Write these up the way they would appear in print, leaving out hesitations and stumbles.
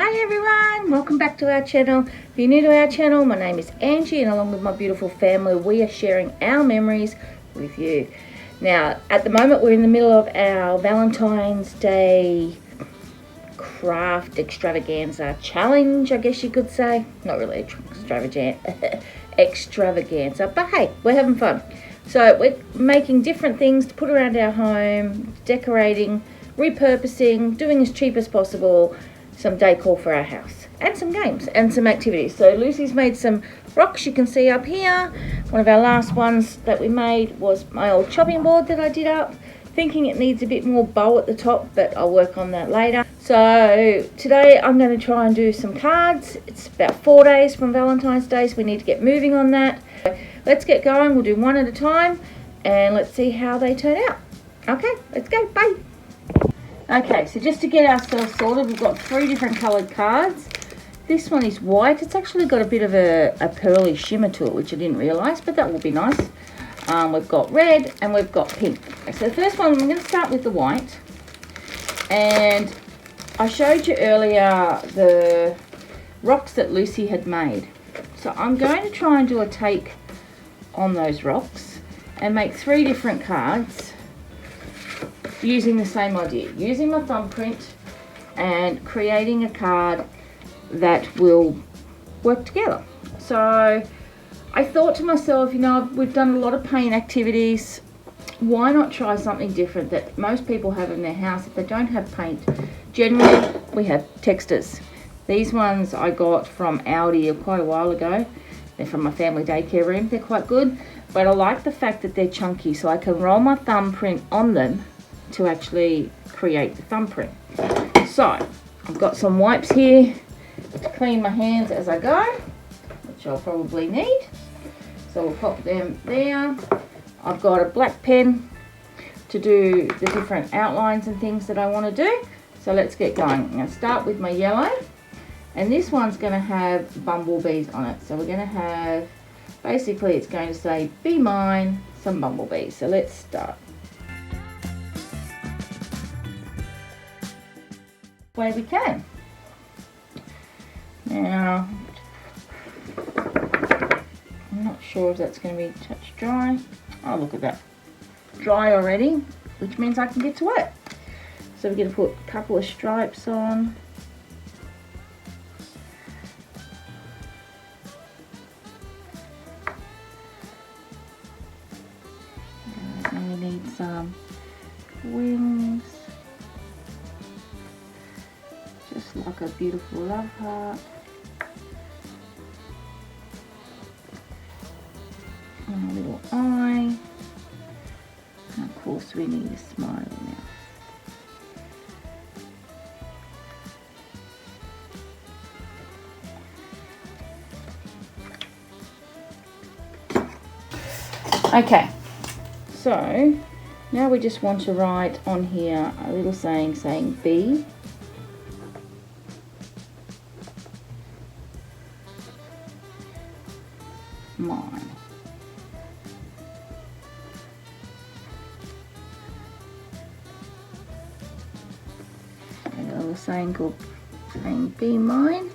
Hi everyone, welcome back to our channel. If you're new to our channel, my name is Angie and along with my beautiful family we are sharing our memories with you. Now at the moment we're in the middle of our Valentine's Day craft extravaganza challenge, I guess you could say. Not really extravaganza, but hey, we're having fun. So we're making different things to put around our home, decorating, repurposing, doing as cheap as possible, some decor for our house, and some games and some activities. So Lucy's made some rocks you can see up here. One of our last ones that we made was my old chopping board that I did up, thinking it needs a bit more bow at the top, but I'll work on that later. So today I'm going to try and do some cards. It's about 4 days from Valentine's Day, so we need to get moving on that. Let's get going. We'll do one at a time and let's see how they turn out. Okay, let's go. Bye. Okay, so just to get ourselves sorted, we've got 3 different coloured cards. This one is white. It's actually got a bit of a pearly shimmer to it, which I didn't realise, but that will be nice. We've got red and we've got pink. So the first one, I'm going to start with the white. And I showed you earlier the rocks that Lucy had made. So I'm going to try and do a take on those rocks and make 3 different cards using the same idea, using my thumbprint and creating a card that will work together. So I thought to myself, you know, we've done a lot of paint activities, why not try something different that most people have in their house if they don't have paint? Generally we have textures. These ones I got from Aldi quite a while ago. They're from my family daycare room. They're quite good, but I like the fact that they're chunky, so I can roll my thumbprint on them to actually create the thumbprint. So I've got some wipes here to clean my hands as I go, which I'll probably need. So we'll pop them there. I've got a black pen to do the different outlines and things that I want to do. So let's get going. I'm going to start with my yellow. And this one's going to have bumblebees on it. So we're going to have, basically it's going to say, be mine, some bumblebees. So let's start. Way we can. Now, I'm not sure if that's going to be touch dry. Oh, look at that. Dry already, which means I can get to work. So we're going to put a couple of stripes on. And we need some wings. Just like a beautiful love heart. And a little eye. And of course we need a smile now. Okay, so now we just want to write on here a little saying be mine. And a little saying called be mine.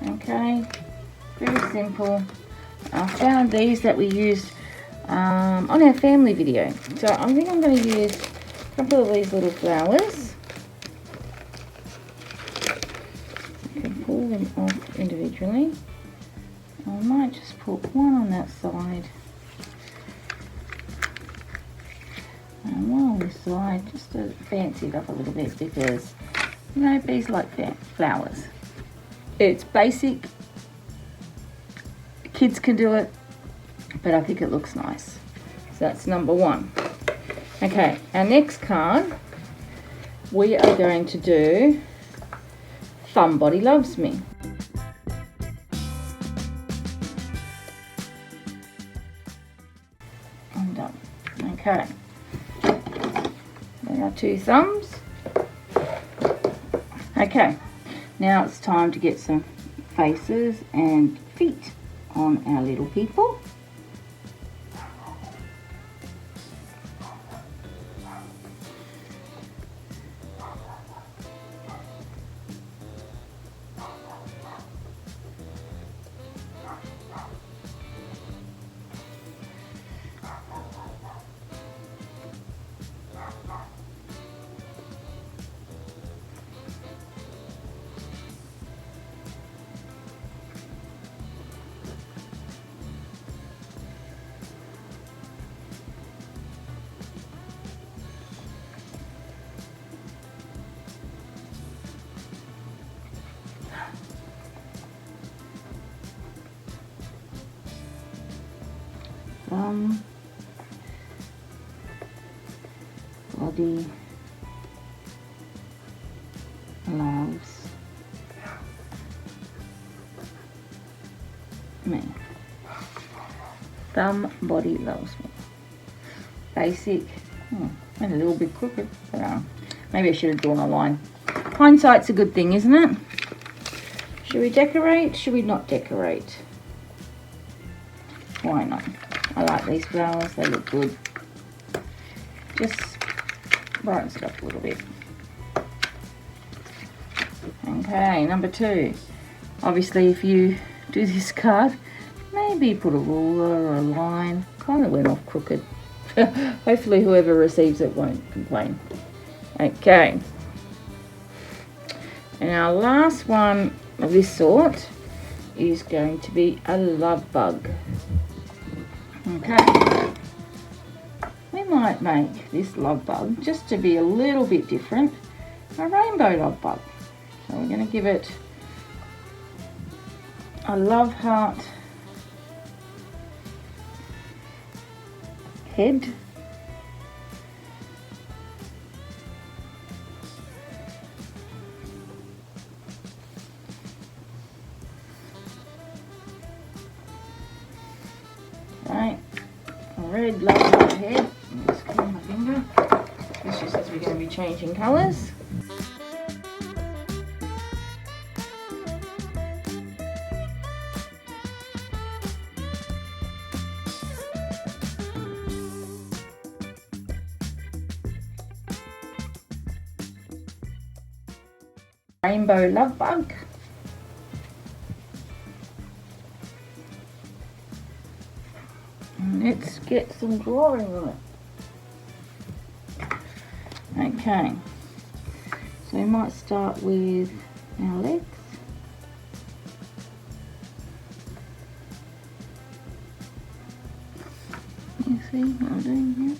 Okay, very simple. I found these that we used on our family video. So I think I'm going to use a couple of these little flowers. You can pull them off individually. I might just put one on that side and one on this side, just to fancy it up a little bit because, you know, bees like flowers. It's basic, kids can do it, but I think it looks nice. So that's number 1. Okay, our next card, we are going to do Somebody Loves Me. I'm done. Okay, there are 2 thumbs. Okay, now it's time to get some faces and feet on our little people. Thumb, body, loves me. Thumb, body, loves me. Basic. And a little bit crooked, but maybe I should have drawn a line. Hindsight's a good thing, isn't it? Should we decorate? Should we not decorate? Why not? I like these flowers, they look good. Just brightens it up a little bit. Okay, number 2. Obviously, if you do this card, maybe put a ruler or a line. Kind of went off crooked. Hopefully whoever receives it won't complain. Okay. And our last one of this sort is going to be a love bug. Okay. We might make this love bug, just to be a little bit different, a rainbow love bug. So we're going to give it a love heart head. Right, a red love heart head. Just clean my finger. This just as we're going to be changing colours. Rainbow love bug. And let's get some drawing on it. Okay, so we might start with our legs. You see what I'm doing here?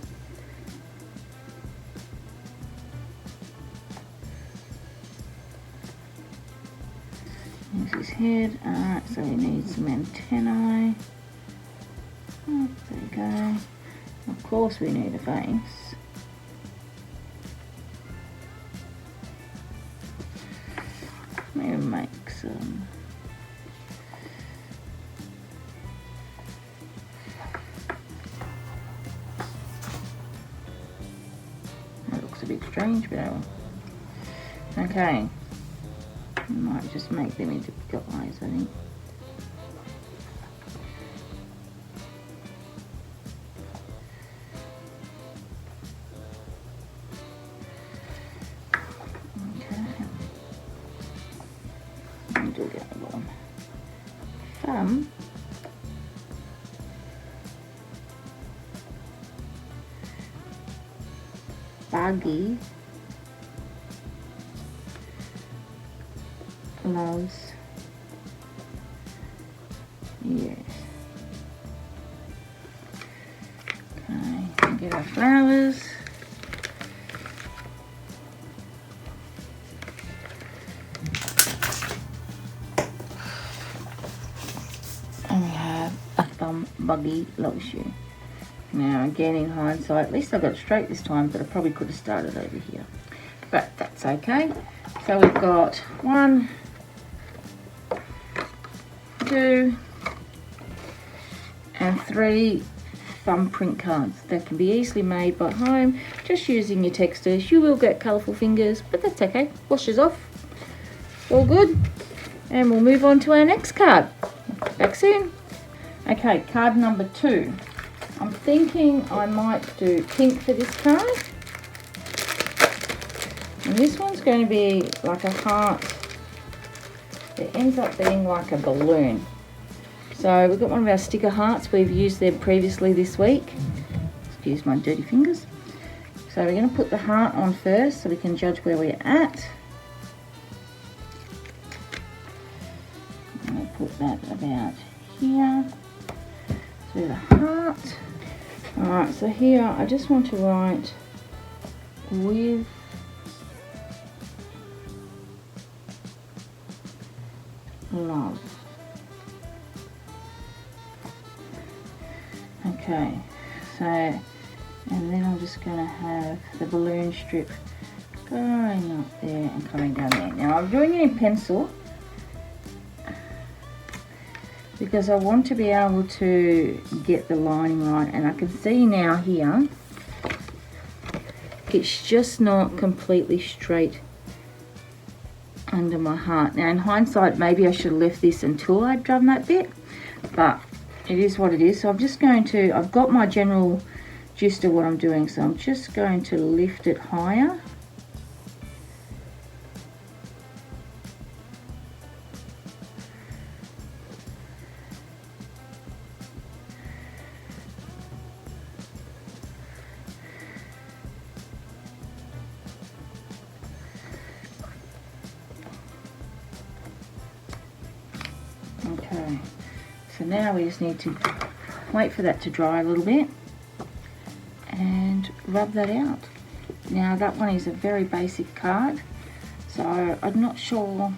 Here's his head. Alright, so we need some antennae. Oh, there you go. Of course we need a face. Maybe make some that looks a bit strange, but okay. I might just make them into bigger eyes, I think. Okay. And do the other one. Thumb. Buggy. Loves. Yes. Okay, get our flowers. And we have a thumb buggy loves you. Now again, in hindsight, at least I got it straight this time, but I probably could have started over here. But that's okay. So we've got 1, 2 and 3 thumbprint cards that can be easily made by home just using your textures. You will get colourful fingers, but that's okay. Washes off. All good. And we'll move on to our next card. Back soon. Okay, card number 2. I'm thinking I might do pink for this card. And this one's going to be like a heart. It ends up being like a balloon. So we've got one of our sticker hearts. We've used them previously this week. Excuse my dirty fingers. So we're going to put the heart on first so we can judge where we're at. I'm going to put that about here. So the heart. Alright, so here I just want to write with love. Okay, Okay, so, and then I'm just going to have the balloon strip going up there and coming down there. Now I'm doing it in pencil because I want to be able to get the lining right, and I can see now here it's just not completely straight under my heart. Now in hindsight, maybe I should have left this until I'd done that bit, but it is what it is. So I'm just going to, I've got my general gist of what I'm doing, so I'm just going to lift it higher. Okay, so now we just need to wait for that to dry a little bit and rub that out. Now that one is a very basic card, so I'm not sure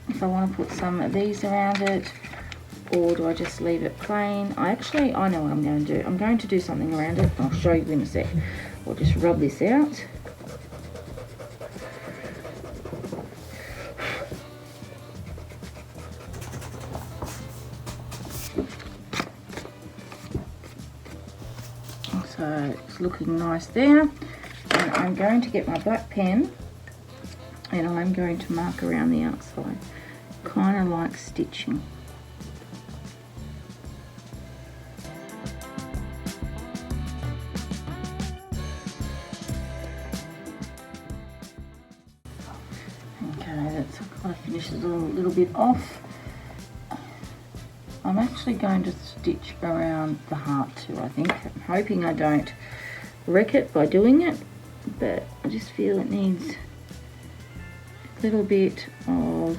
if I want to put some of these around it or do I just leave it plain. I know what I'm going to do. I'm going to do something around it. I'll show you in a sec. We'll just rub this out. So it's looking nice there, and I'm going to get my black pen and I'm going to mark around the outside, kind of like stitching. Okay, that's kind of finishes a little bit off. I'm actually going to stitch around the heart too, I think. I'm hoping I don't wreck it by doing it, but I just feel it needs a little bit of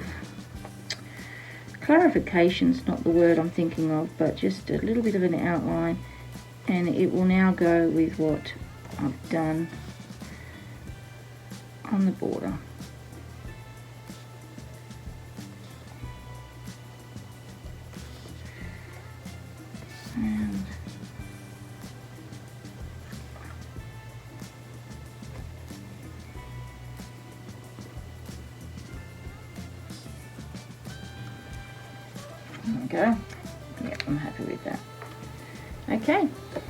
clarification's not the word I'm thinking of, but just a little bit of an outline, and it will now go with what I've done on the border. And there we go. Yeah, I'm happy with that. Okay,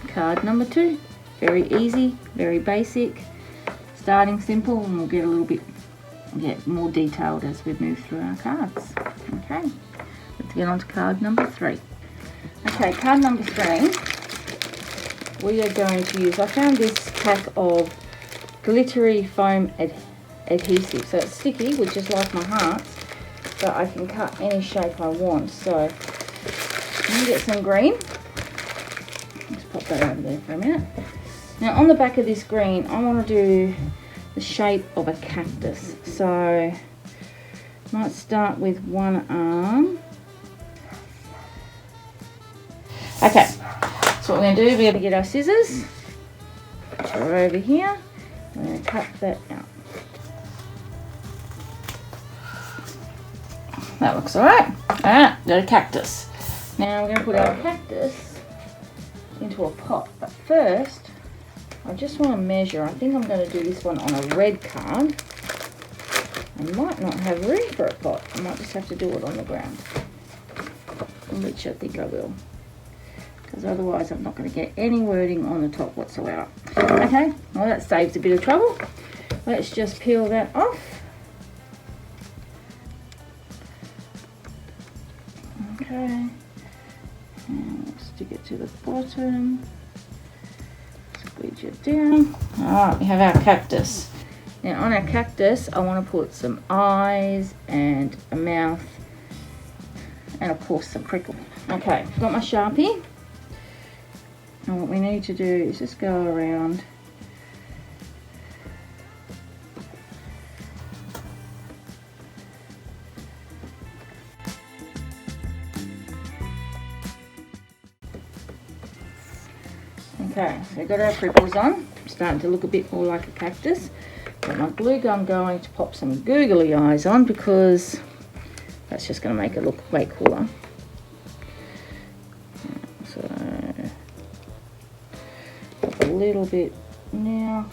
card number 2. Very easy, very basic, starting simple, and we'll get a little bit more detailed as we move through our cards. Okay, let's get on to card number 3. Okay, card number 3, we are going to use, I found this pack of glittery foam adhesive. So it's sticky, which is like my hearts, but I can cut any shape I want. So I'm going to get some green. Let's pop that over there for a minute. Now on the back of this green, I want to do the shape of a cactus. So I might start with one arm. Okay, so what we're going to do, we're going to get our scissors, which are over here. We're going to cut that out. That looks alright. Alright, got a cactus. Now we're going to put our cactus into a pot, but first I just want to measure. I think I'm going to do this one on a red card. I might not have room for a pot. I might just have to do it on the ground, which I think I will, because otherwise I'm not going to get any wording on the top whatsoever. Okay, well that saves a bit of trouble. Let's just peel that off. Okay, and we'll stick it to the bottom, squeeze it down. Alright, we have our cactus. Now on our cactus I want to put some eyes and a mouth and of course some prickle. Okay, got my Sharpie. And what we need to do is just go around okay, so we've got our prickles on, starting to look a bit more like a cactus. Got my glue gun going to pop some googly eyes on because that's just going to make it look way cooler. So little bit now.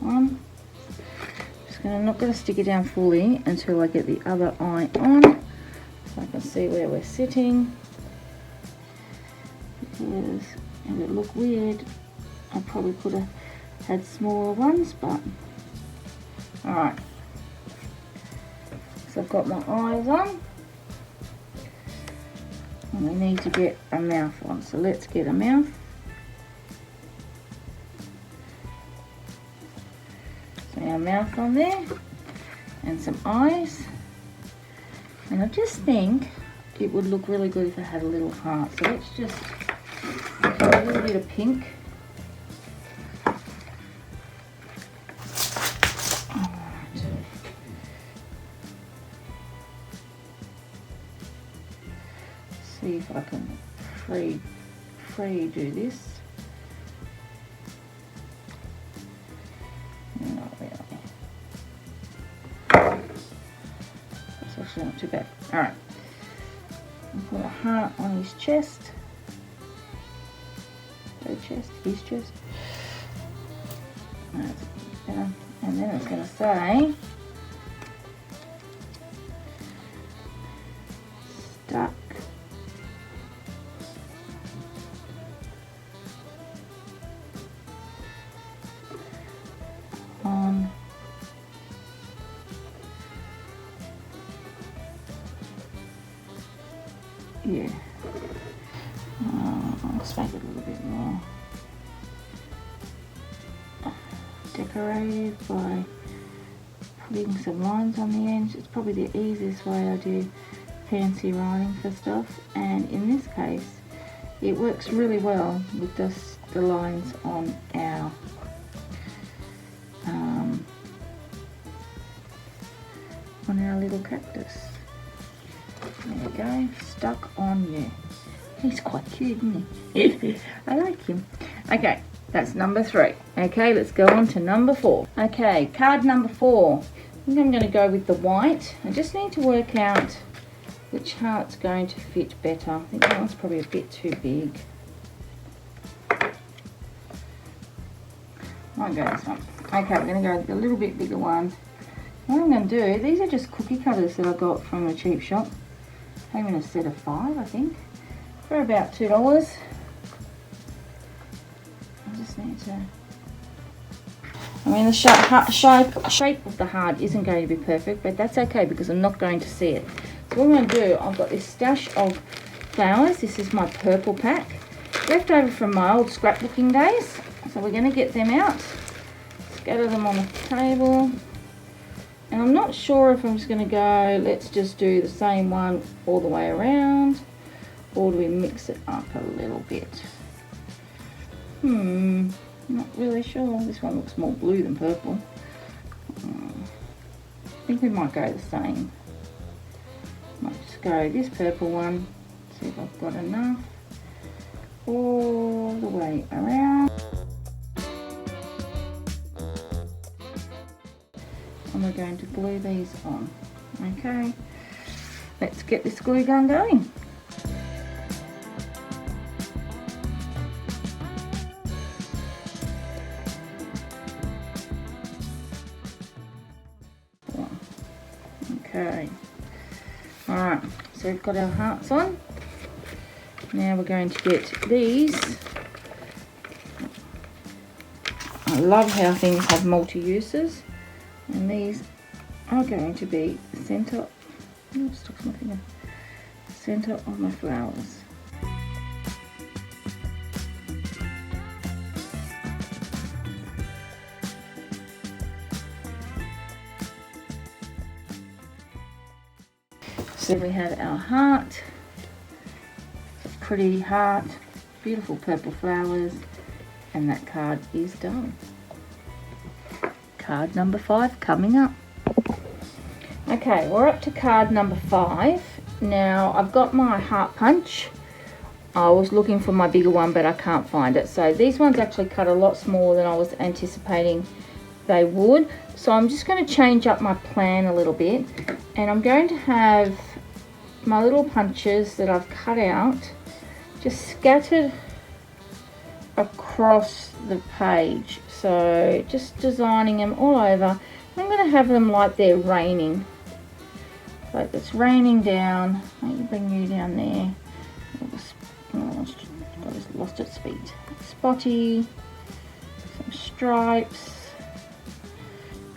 On. Not going to stick it down fully until I get the other eye on, so I can see where we're sitting. Because it would look weird. I probably could have had smaller ones, but alright. So I've got my eyes on, and we need to get a mouth on. So let's get a mouth. So our mouth on there, and some eyes. And I just think it would look really good if it had a little heart. So let's just get a little bit of pink. Alright. See if I can free do this. Not really. That's actually not too bad. Alright. Put a heart on his chest. Her chest, his chest. That's better. And then it's going to say stuck on you. Let's make it a little bit more decorated by putting some lines on the ends. It's probably the easiest way I do fancy writing for stuff, and in this case it works really well with the lines on our little cactus. There we go, stuck on you. He's quite cute, isn't he? I like him. Okay, that's number 3. Okay, let's go on to number 4. Okay, card number 4. I think I'm going to go with the white. I just need to work out which heart's going to fit better. I think that one's probably a bit too big. Might go this one. Okay, we're going to go with a little bit bigger one. What I'm going to do, these are just cookie cutters that I got from a cheap shop. Came in a set of 5, I think, for about $2. I just need to... I mean, the shape of the heart isn't going to be perfect, but that's okay because I'm not going to see it. So what I'm going to do, I've got this stash of flowers. This is my purple pack, left over from my old scrapbooking days. So we're going to get them out, scatter them on the table. And I'm not sure if I'm just going to go, let's just do the same one all the way around, or do we mix it up a little bit? Not really sure. This one looks more blue than purple. I think we might go the same. Might just go this purple one, see if I've got enough, all the way around. And we're going to glue these on. Okay, let's get this glue gun going. Okay, alright, so we've got our hearts on. Now we're going to get these. I love how things have multi-uses. And these are going to be the centre, centre of my flowers. So we have our heart, a pretty heart, beautiful purple flowers, and that card is done. Card number 5 coming up. Okay, we're up to card number 5. Now I've got my heart punch. I was looking for my bigger one, but I can't find it. So these ones actually cut a lot smaller than I was anticipating they would. So I'm just going to change up my plan a little bit, and I'm going to have my little punches that I've cut out just scattered across across the page. So just designing them all over. I'm going to have them like they're raining. Like it's raining down. Let me bring you down there. I just lost its feet. Spotty. Some stripes.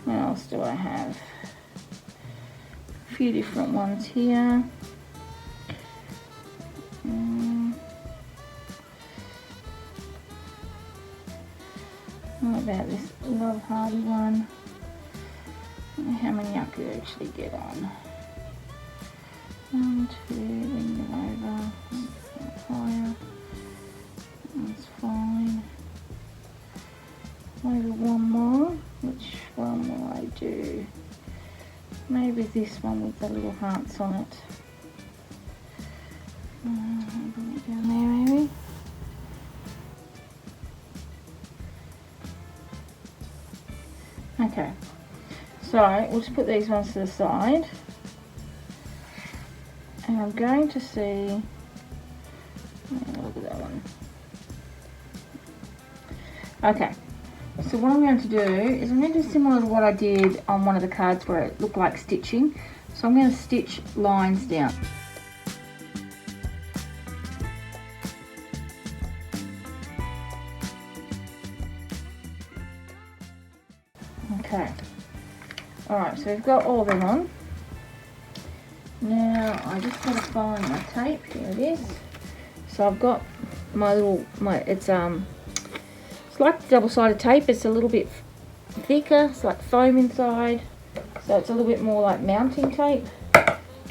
What else do I have? A few different ones here. What about this Love Hardy one? I don't know how many I could actually get on. 1, 2, bring them over. That's higher. That's fine. Maybe one more. Which one will I do? Maybe this one with the little hearts on it. Bring it down there, maybe. Okay, so we'll just put these ones to the side, and I'm going to see, look at that one. Okay, so what I'm going to do is I'm going to do similar to what I did on one of the cards where it looked like stitching. So I'm going to stitch lines down. Okay, alright, so we've got all of them on. Now I just got to find my tape. Here it is. So I've got my little, it's like double-sided tape. It's a little bit thicker. It's like foam inside, so it's a little bit more like mounting tape.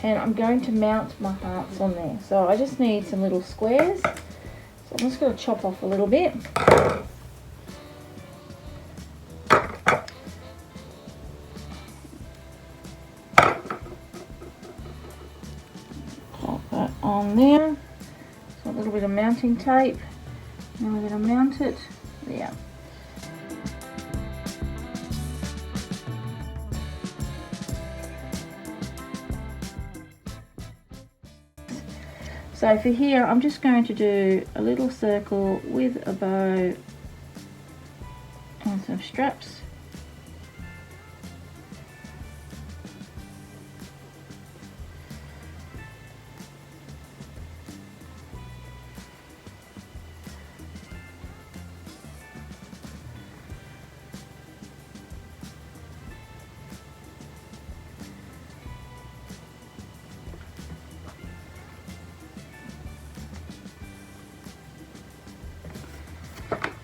And I'm going to mount my hearts on there. So I just need some little squares. So I'm just going to chop off a little bit. On there, so a little bit of mounting tape, and we're going to mount it there. So for here, I'm just going to do a little circle with a bow and some straps.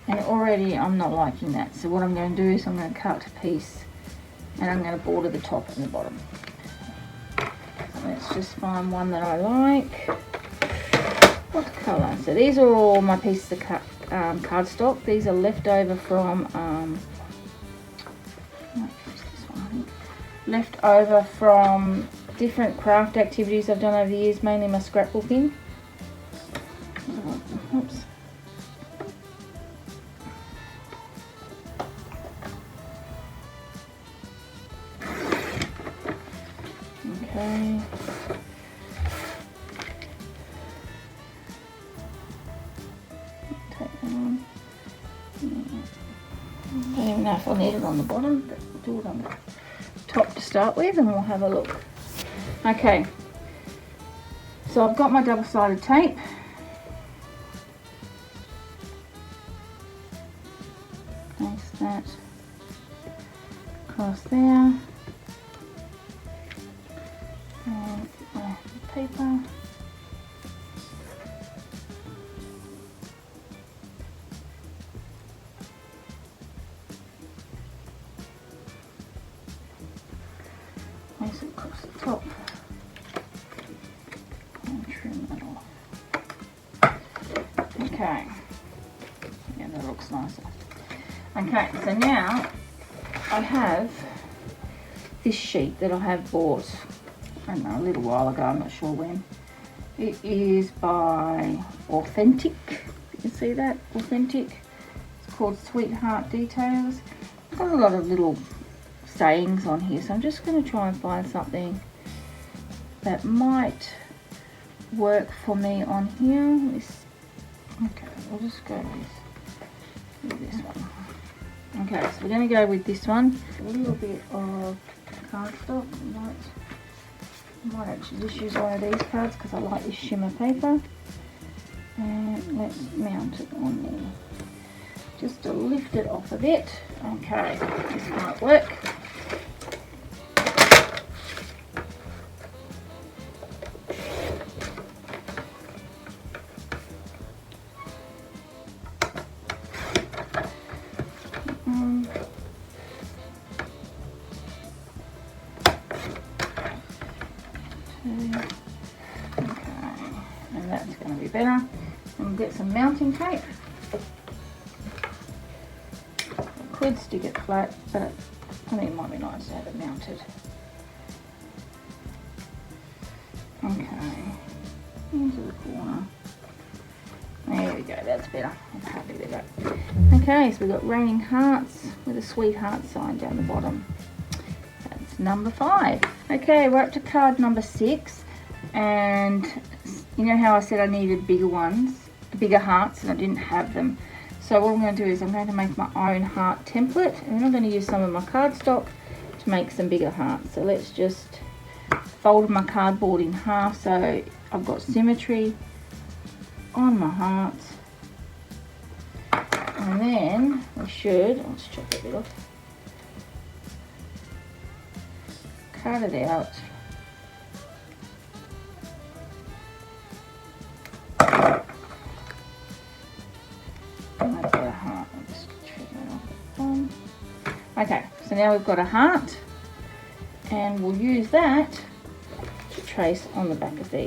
And already I'm not liking that, so what I'm going to do is I'm going to cut a piece and I'm going to border the top and the bottom. So let's just find one that I like. What colour? So these are all my pieces of cardstock. These are left over from different craft activities I've done over the years, mainly my scrapbooking. Oops. Okay. Take that on. I don't even know if I need it on the bottom, but we'll do it on the top to start with and we'll have a look. Okay, so I've got my double-sided tape. Place that across there. And my paper. Place it across the top. And trim that off. Okay. Yeah, that looks nicer. Okay, so now I have this sheet that I have bought, I don't know, a little while ago, I'm not sure when. It is by Authentic. You can see that, Authentic. It's called Sweetheart Details. I've got a lot of little sayings on here, so I'm just going to try and find something that might work for me on here. Okay, we'll just go with This one. Okay, so we're going to go with this one. A little bit of cardstock. I might actually just use one of these cards because I like this shimmer paper. And let's mount it on there. Just to lift it off a bit. Okay, this might work. That's going to be better. And we'll get some mounting tape. I could stick it flat, but I think it might be nice to have it mounted. Okay, into the corner. There we go, that's better. I'm happy with that. Okay, so we've got raining hearts with a sweetheart sign down the bottom. That's number 5. Okay, we're up to card number 6. And you know how I said I needed bigger ones, bigger hearts, and I didn't have them. So what I'm going to do is I'm going to make my own heart template, and then I'm going to use some of my cardstock to make some bigger hearts. So let's just fold my cardboard in half so I've got symmetry on my hearts. And then we should, let's chop that bit off, cut it out. Okay, so now we've got a heart, and we'll use that to trace on the back of these.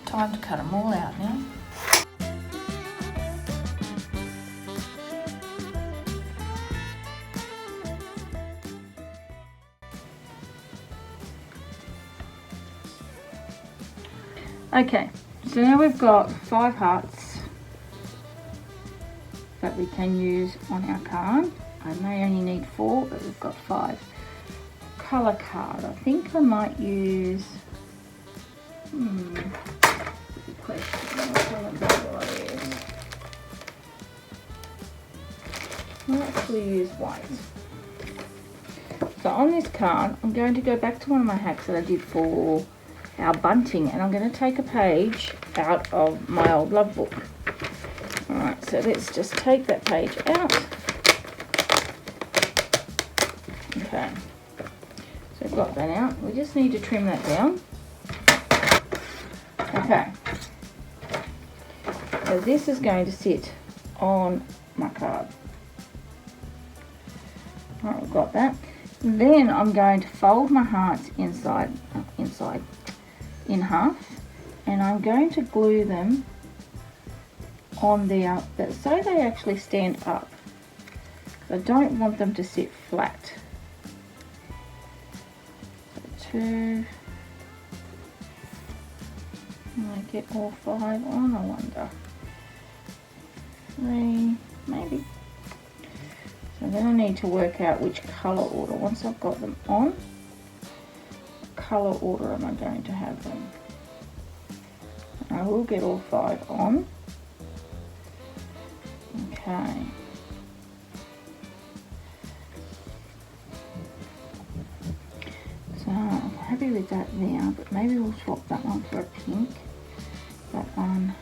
Time to cut them all out now. Okay, so now we've got 5 hearts that we can use on our card. I may only need 4, but we've got 5. Colour card. I think I might use, good question. What colour card will I use? I'll actually use white. So on this card, I'm going to go back to one of my hacks that I did for our bunting, and I'm going to take a page out of my old love book. Alright, so let's just take that page out. Okay, so I've got that out. We just need to trim that down. Okay, so this is going to sit on my card. Alright, we've got that. Then I'm going to fold my hearts inside in half, and I'm going to glue them on there so they actually stand up. I don't want them to sit flat. So 2, I get all 5 on, I wonder. 3, maybe. So then I need to work out which colour order. Once I've got them on, colour order am I going to have them? I will get all 5 on. Okay. So I'm happy with that there, but maybe we'll swap that one for a pink. That one,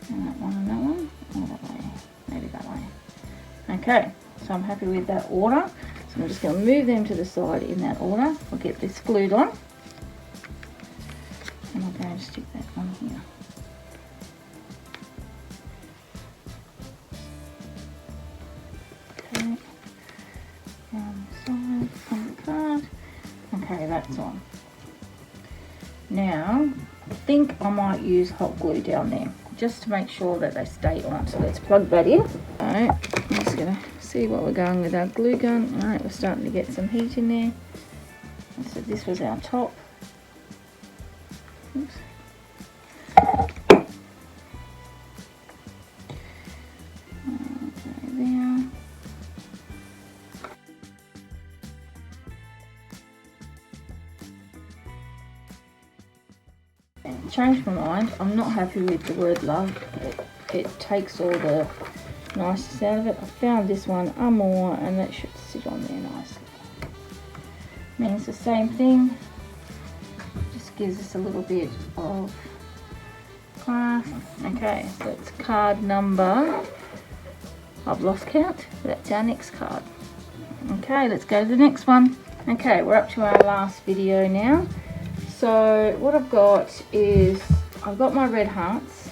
and that one, and that one. Or that way. Maybe that way. Okay, so I'm happy with that order. So I'm just going to move them to the side in that order. I'll get this glued on. And I'm going to stick that on here. Okay, on the side, on the card. Okay, that's on. Now, I think I might use hot glue down there, just to make sure that they stay on. So let's plug that in. Alright, I'm just going to see what we're going with our glue gun. Alright, we're starting to get some heat in there. And so this was our top. Oops. Okay, there. Changed my mind. I'm not happy with the word love. It takes all the niceness out of it. I found this one, Amor, and that should sit on there nicely. Means the same thing. Just gives us a little bit of class. Okay, so it's card number, I've lost count. That's our next card. Okay, let's go to the next one. Okay, we're up to our last video now. So what I've got is, I've got my red hearts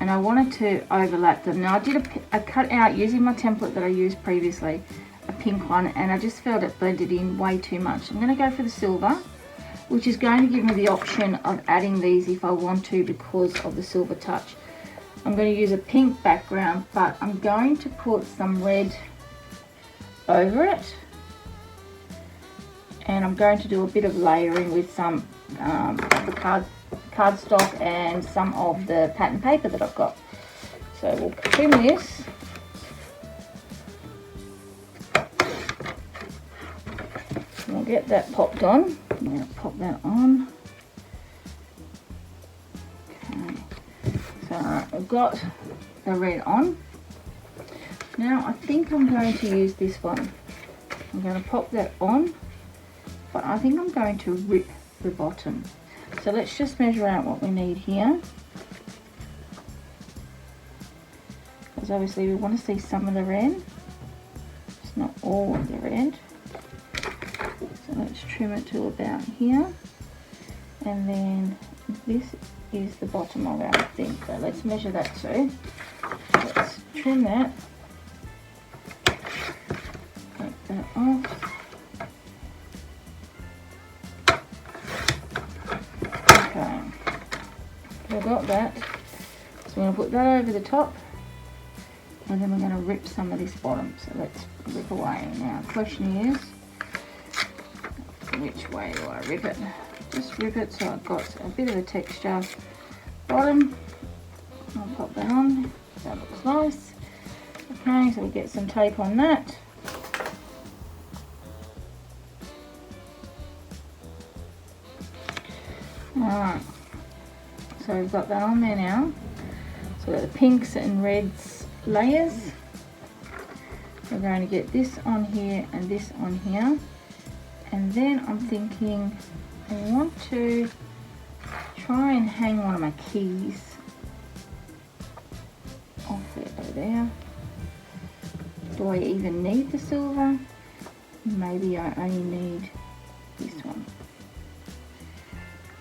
and I wanted to overlap them. Now I did a cut out using my template that I used previously, a pink one, and I just felt it blended in way too much. I'm going to go for the silver, which is going to give me the option of adding these if I want to because of the silver touch. I'm going to use a pink background, but I'm going to put some red over it. And I'm going to do a bit of layering with some of the cardstock and some of the pattern paper that I've got. So we'll trim this. And we'll get that popped on. I'm going to pop that on. Okay. So we've got the red on. Now I think I'm going to use this one. I'm going to pop that on. But I think I'm going to rip the bottom. So let's just measure out what we need here. Because obviously we want to see some of the red. It's not all of the red. So let's trim it to about here. And then this is the bottom of our thing. So let's measure that too. Let's trim that. Take that off. I've got that, so we're going to put that over the top and then we're going to rip some of this bottom. So let's rip away. Now the question is, which way do I rip it? Just rip it so I've got a bit of a texture bottom. I'll pop that on, that looks nice. Okay, so we'll get some tape on that. Alright. So we've got that on there now. So we've got the pinks and reds layers. We're going to get this on here and this on here. And then I'm thinking I want to try and hang one of my keys off it over there. Do I even need the silver? Maybe I only need this one.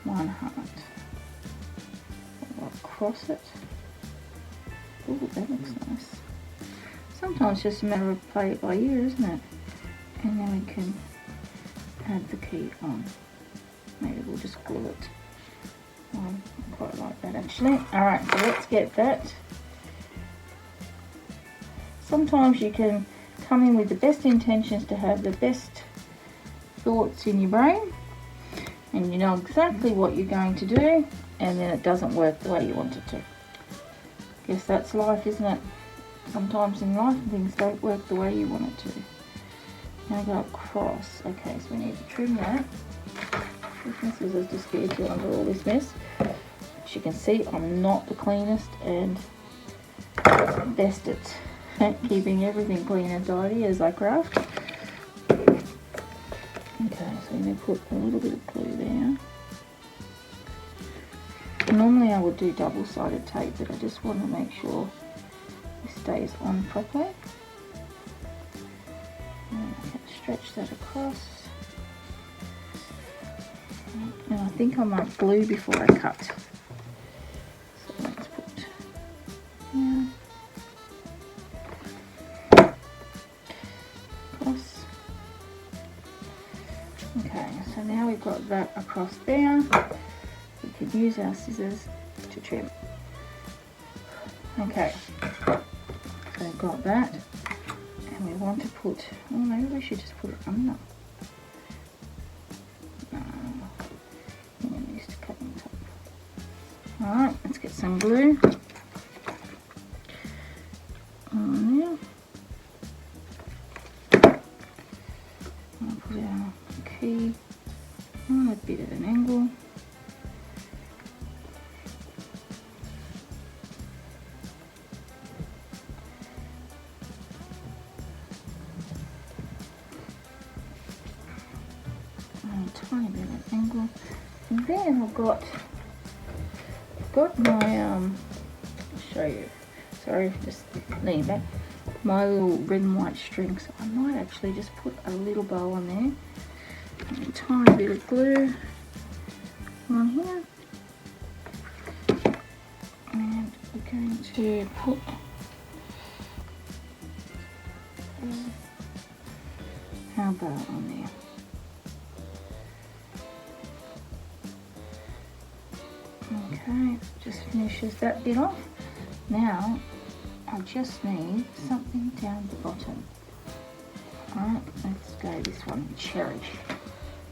One heart. Across it. Oh, that looks nice. Sometimes it's just a matter of play it by ear, isn't it? And then we can add the key on. Maybe we'll just glue it on. I quite like that actually. Alright, so let's get that. Sometimes you can come in with the best intentions to have the best thoughts in your brain, and you know exactly what you're going to do, and then it doesn't work the way you want it to. Guess that's life, isn't it? Sometimes in life things don't work the way you want it to. Now go across. Okay, so we need to trim that. This is just scared you under all this mess. As you can see, I'm not the cleanest and best at keeping everything clean and tidy as I craft. Okay, so I'm going to put a little bit of glue there. Normally I would do double-sided tape, but I just want to make sure it stays on properly. And I can stretch that across. And I think I might glue before I cut. So let's put here. Across. Okay, so now we've got that across there. We can use our scissors to trim. Okay, so I've got that, and we want to put, oh, maybe we should just put it under. No, I'm going to use to cut on top. Alright, let's get some glue on there. I'll put our key on a bit of an angle. a tiny bit of angle. And then I've got my, I'll show you, sorry, just leaning back, my little red and white string. So I might actually just put a little bow on there, and a tiny bit of glue on here. And we're going to put our bow on there. Okay, just finishes that bit off. Now I just need something down the bottom. Alright, let's go this one, cherry.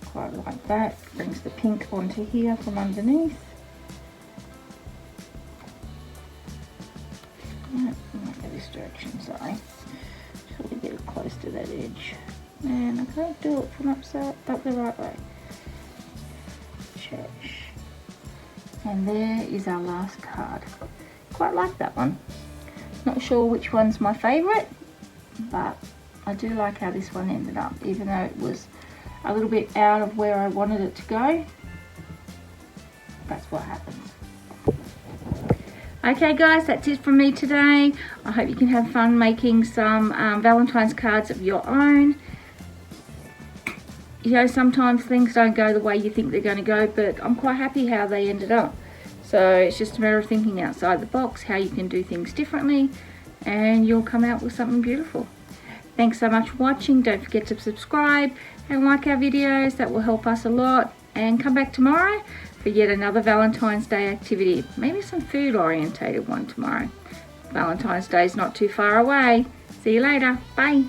Quite like that. Brings the pink onto here from underneath. Right, might go this direction, sorry. Just a bit close to that edge. And I can't do it from up the right way. Cherish. And there is our last card. Quite like that one. Not sure which one's my favourite, but I do like how this one ended up, even though it was a little bit out of where I wanted it to go. That's what happens. Okay guys, that's it from me today. I hope you can have fun making some Valentine's cards of your own. You know, sometimes things don't go the way you think they're going to go, but I'm quite happy how they ended up. So it's just a matter of thinking outside the box, how you can do things differently, and you'll come out with something beautiful. Thanks so much for watching. Don't forget to subscribe and like our videos. That will help us a lot. And come back tomorrow for yet another Valentine's Day activity. Maybe some food orientated one tomorrow. Valentine's Day is not too far away. See you later. Bye.